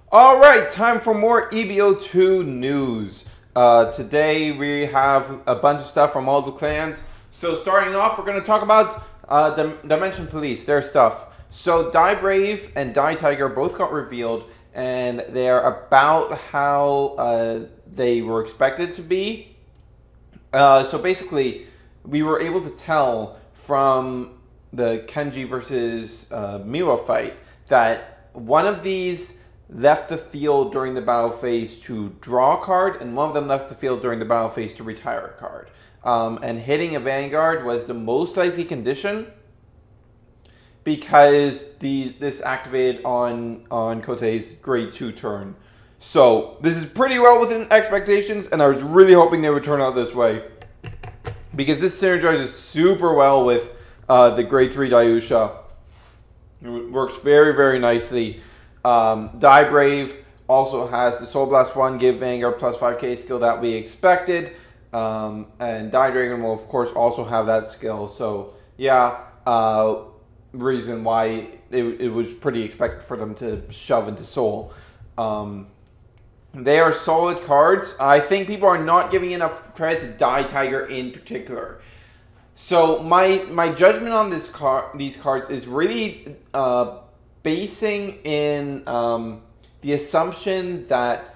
All right, time for more EBO2 news. Today we have a bunch of stuff from all the clans. So starting off, we're going to talk about Dimension Police, their stuff. So Die Brave and Die Tiger both got revealed, and they're about how they were expected to be. So basically, we were able to tell from the Kenji versus Miwa fight that one of these left the field during the battle phase to draw a card, and one of them left the field during the battle phase to retire a card. And hitting a Vanguard was the most likely condition because this activated on Kotei's grade 2 turn. So this is pretty well within expectations, and I was really hoping they would turn out this way because this synergizes super well with the grade 3 Dayusha. It works very, very nicely. Die Brave also has the Soul Blast 1, give Vanguard plus 5k skill that we expected. And Die Dragon will, of course, also have that skill. So, yeah, reason why it was pretty expected for them to shove into Soul. They are solid cards. I think people are not giving enough credit to Die Tiger in particular. So, my judgment on these cards is really basing in the assumption that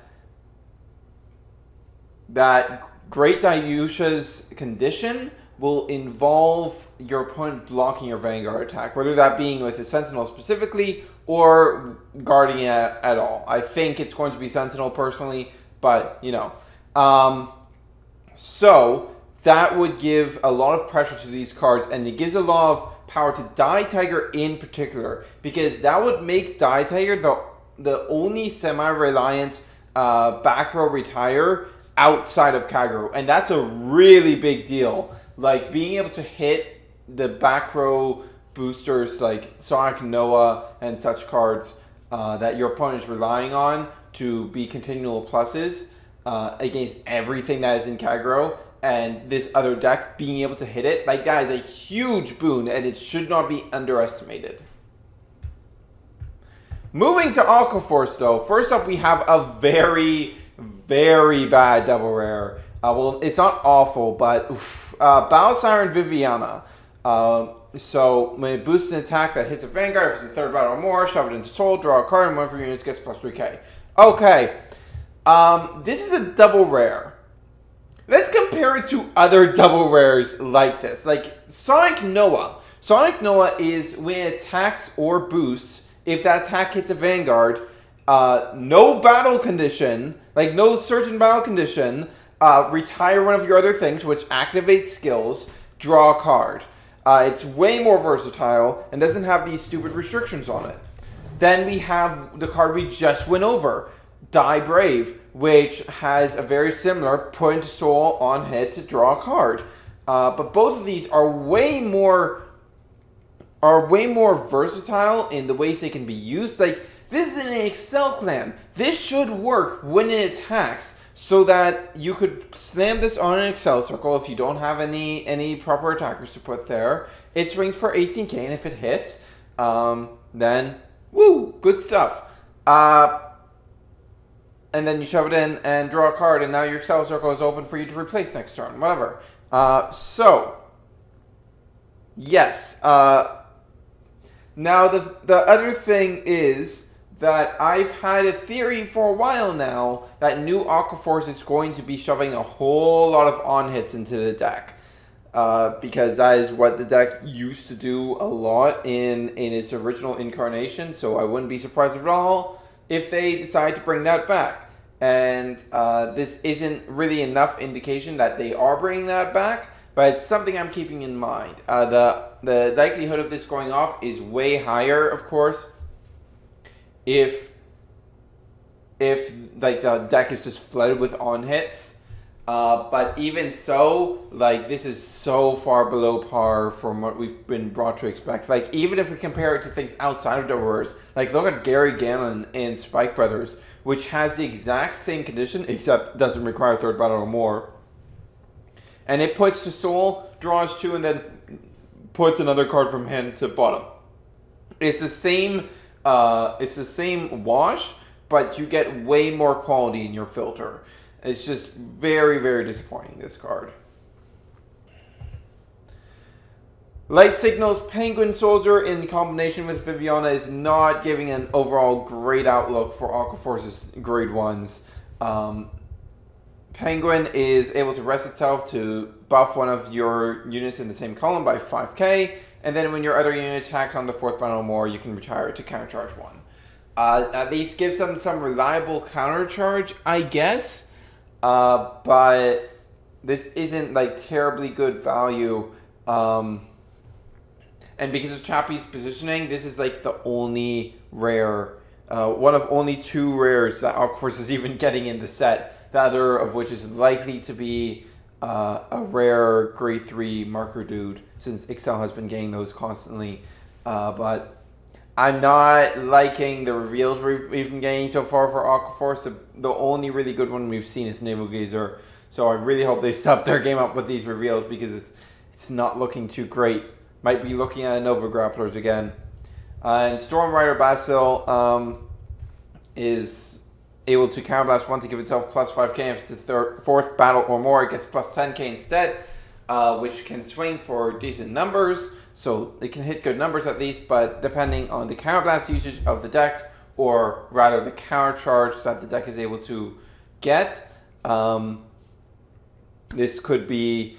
Great Dayusha's condition will involve your opponent blocking your Vanguard attack, whether that being with a Sentinel specifically or guarding it at all. I think it's going to be Sentinel personally, but you know. So that would give a lot of pressure to these cards, and it gives a lot of power to Die Tiger in particular, because that would make Die Tiger the only semi-reliant back row retire outside of Kagero, and that's a really big deal. Like being able to hit the back row boosters like Sonic Noah and such cards that your opponent is relying on to be continual pluses against everything that is in Kagero, and this other deck being able to hit it, like that is a huge boon, and it should not be underestimated. Moving to Aquaforce though, first up we have a very, very bad double rare. Well, it's not awful, but Battle Siren Viviana. So when it boosts an attack that hits a Vanguard, if it's a third battle or more, shove it into Soul, draw a card, and one of your units gets plus 3k. Okay, this is a double rare. Let's compare it to other double rares like this. Like Sonic Noah. Sonic Noah is when it attacks or boosts, if that attack hits a Vanguard, no battle condition, like no certain battle condition, retire one of your other things, which activates skills, draw a card. It's way more versatile and doesn't have these stupid restrictions on it. Then we have the card we just went over, Die Brave, which has a very similar put into Soul on hit to draw a card. But both of these are way more versatile in the ways they can be used. Like, this is an Excel clan. This should work when it attacks, so that you could slam this on an Excel circle if you don't have any proper attackers to put there. It swings for 18k, and if it hits, then woo, good stuff. And then you shove it in and draw a card, and now your Excel circle is open for you to replace next turn, whatever. So, yes. Now, the other thing is that I've had a theory for a while now that new Aquaforce is going to be shoving a whole lot of on-hits into the deck. Because that is what the deck used to do a lot in its original incarnation, so I wouldn't be surprised at all if they decide to bring that back. And this isn't really enough indication that they are bringing that back, but it's something I'm keeping in mind. The likelihood of this going off is way higher, of course, if like the deck is just flooded with on hits. But even so, like, this is so far below par from what we've been brought to expect. Like, even if we compare it to things outside of double rares, like, look at Gary Gannon in Spike Brothers, which has the exact same condition, except doesn't require third battle or more. And it puts to Soul, draws 2, and then puts another card from hand to bottom. It's the same wash, but you get way more quality in your filter. It's just very, very disappointing, this card. Light Signals Penguin Soldier in combination with Viviana is not giving an overall great outlook for Aquaforce's grade 1s. Penguin is able to rest itself to buff one of your units in the same column by 5k, and then when your other unit attacks on the 4th battle or more, you can retire it to countercharge 1. At least gives them some reliable countercharge, I guess, but this isn't like terribly good value. And because of Chappie's positioning, this is like the only rare, one of only 2 rares that Aquaforce is even getting in the set. The other of which is likely to be a rare grade 3 marker dude, since Excel has been getting those constantly. But I'm not liking the reveals we've been getting so far for Aquaforce. The only really good one we've seen is Naval Gazer. So I really hope they step their game up with these reveals, because it's not looking too great. Might be looking at Nova Grapplers again. And Storm Rider Basil is able to counterblast 1 to give itself plus 5k. If it's the 4th battle or more, it gets plus 10k instead, which can swing for decent numbers. So it can hit good numbers at least, but depending on the counterblast usage of the deck, or rather the counter charge that the deck is able to get, this could be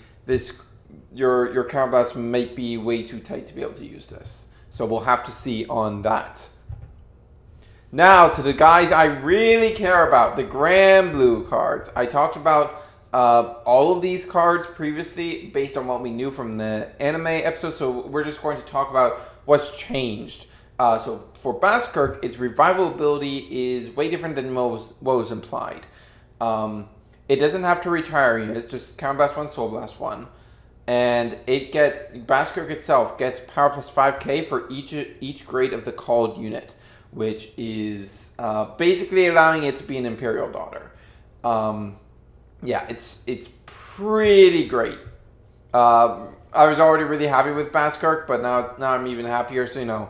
your counterblast might be way too tight to be able to use this. So we'll have to see on that. Now to the guys I really care about, the Granblue cards. I talked about all of these cards previously based on what we knew from the anime episode, so we're just going to talk about what's changed. So for Baskirk, its revival ability is way different than what was implied. It doesn't have to retire unit, just counterblast 1, soul blast 1. And Baskirk itself gets power plus 5k for each grade of the called unit, which is basically allowing it to be an Imperial Daughter. Yeah, it's pretty great. I was already really happy with Baskirk, but now I'm even happier, so you know.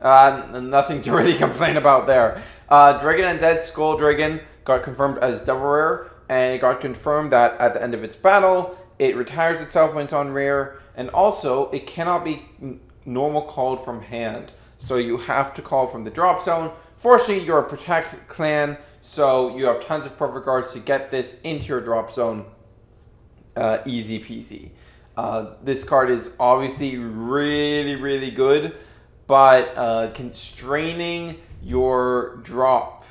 Nothing to really complain about there. Dragon Undead Skull Dragon got confirmed as double rare, and it got confirmed that at the end of its battle, it retires itself when it's on rare, and also it cannot be normal called from hand. So you have to call from the drop zone. Fortunately, you're a Protect clan, so you have tons of perfect guards to get this into your drop zone. Easy peasy. This card is obviously really, really good, but constraining your drop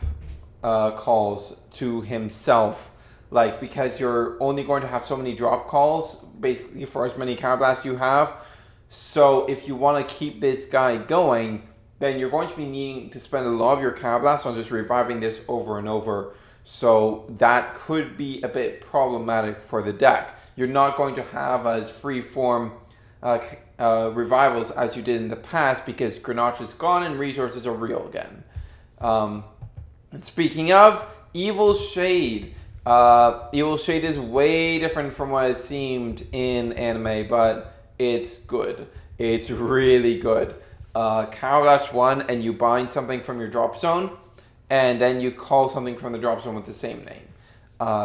calls to himself, like, because you're only going to have so many drop calls, basically for as many counterblasts you have. So if you want to keep this guy going, then you're going to be needing to spend a lot of your counterblasts on just reviving this over and over. So that could be a bit problematic for the deck. You're not going to have as free form revivals as you did in the past, because Grenache is gone and resources are real again. And speaking of, Evil Shade. Evil Shade is way different from what it seemed in anime, but it's good. It's really good. Counterblast 1 and you bind something from your drop zone, and then you call something from the drop zone with the same name.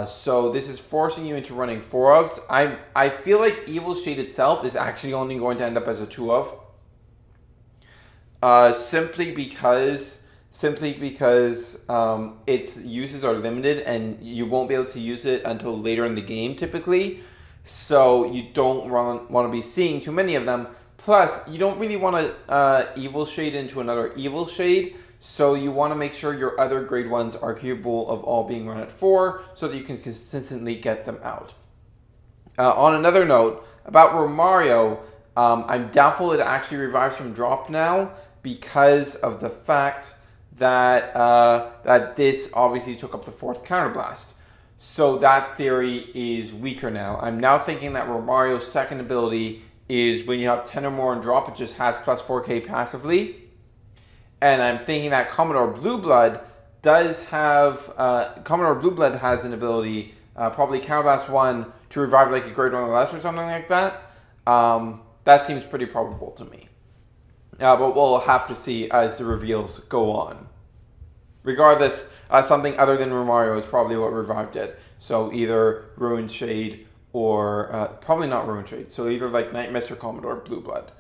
So this is forcing you into running 4-ofs. I feel like Evil Shade itself is actually only going to end up as a 2-of. Simply because its uses are limited and you won't be able to use it until later in the game typically. So you don't want to be seeing too many of them. Plus, you don't really want to Evil Shade into another Evil Shade. So you want to make sure your other grade 1s are capable of all being run at 4 so that you can consistently get them out. On another note, about Romario, I'm doubtful it actually revives from drop now because of the fact that that this obviously took up the 4th counterblast. So that theory is weaker now. I'm now thinking that Romario's second ability is when you have 10 or more in drop, it just has plus 4k passively. And I'm thinking that Commodore Blue Blood does have, Commodore Blue Blood has an ability, probably Counterblast 1, to revive like a grade 1 or less or something like that. That seems pretty probable to me. But we'll have to see as the reveals go on. Regardless, something other than Romario is probably what revived it. So either Ruined Shade or probably not Ruined Shade. So either like Night Mist or Commodore Blue Blood.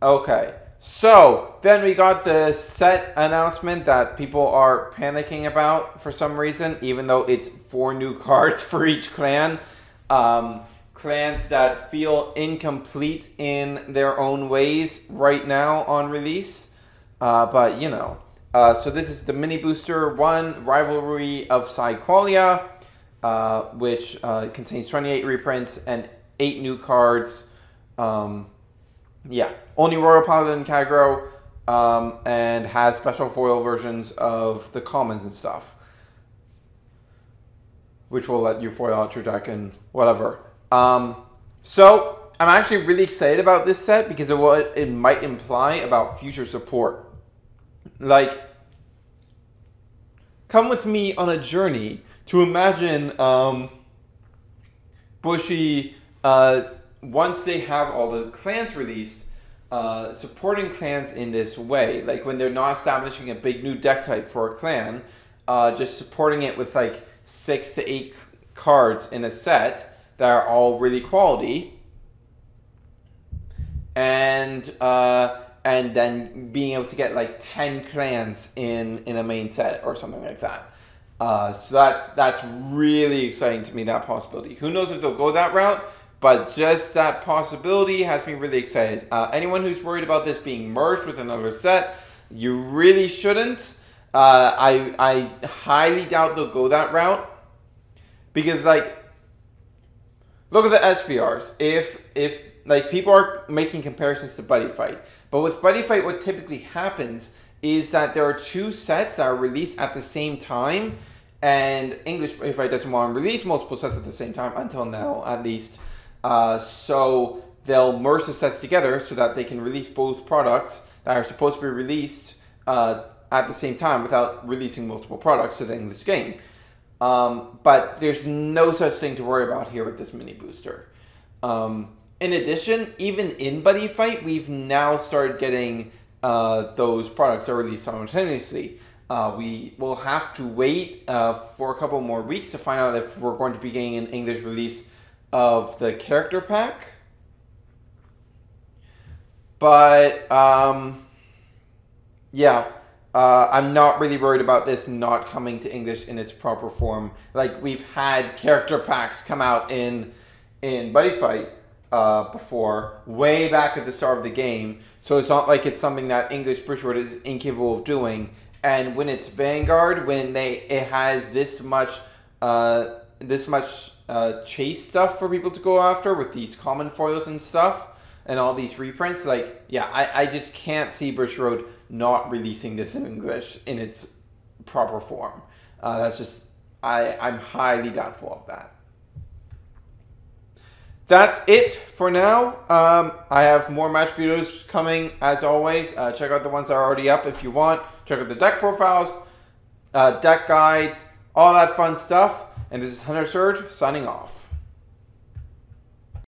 Okay, so then we got the set announcement that people are panicking about for some reason, even though it's 4 new cards for each clan. Clans that feel incomplete in their own ways right now on release. But, you know. So this is the mini booster 1, Rivalry of Psyqualia, which contains 28 reprints and 8 new cards. Yeah, only Royal Paladin Kagro, and has special foil versions of the commons and stuff, which will let you foil out your deck and whatever. So I'm actually really excited about this set because of what it might imply about future support. Like, come with me on a journey to imagine Bushy, once they have all the clans released, supporting clans in this way. Like when they're not establishing a big new deck type for a clan, just supporting it with like 6 to 8 cards in a set that are all really quality. And then being able to get like 10 clans in a main set or something like that. So that's really exciting to me, that possibility. Who knows if they'll go that route, but just that possibility has me really excited. Anyone who's worried about this being merged with another set, you really shouldn't. I highly doubt they'll go that route. Because, like, look at the SVRs. If like, people are making comparisons to Buddy Fight. But with Buddy Fight, what typically happens is that there are 2 sets that are released at the same time. And English Buddy Fight doesn't want to release multiple sets at the same time, until now, at least. So they'll merge the sets together so that they can release both products that are supposed to be released at the same time without releasing multiple products to the English game. But there's no such thing to worry about here with this mini booster. In addition, even in Buddy Fight, we've now started getting those products that are released simultaneously. We will have to wait for a couple more weeks to find out if we're going to be getting an English release of the character pack. But, yeah. I'm not really worried about this not coming to English in its proper form. Like, we've had character packs come out in Buddy Fight before, way back at the start of the game. So it's not like it's something that English Bridgewood is incapable of doing. And when it's Vanguard, when it has this much chase stuff for people to go after with these common foils and stuff, and all these reprints, like, yeah, I just can't see Bridgewood not releasing this in English in its proper form. That's just, I'm highly doubtful of that. That's it for now. I have more match videos coming, as always. Check out the ones that are already up if you want. Check out the deck profiles, deck guides, all that fun stuff. And this is Hunter Surge signing off.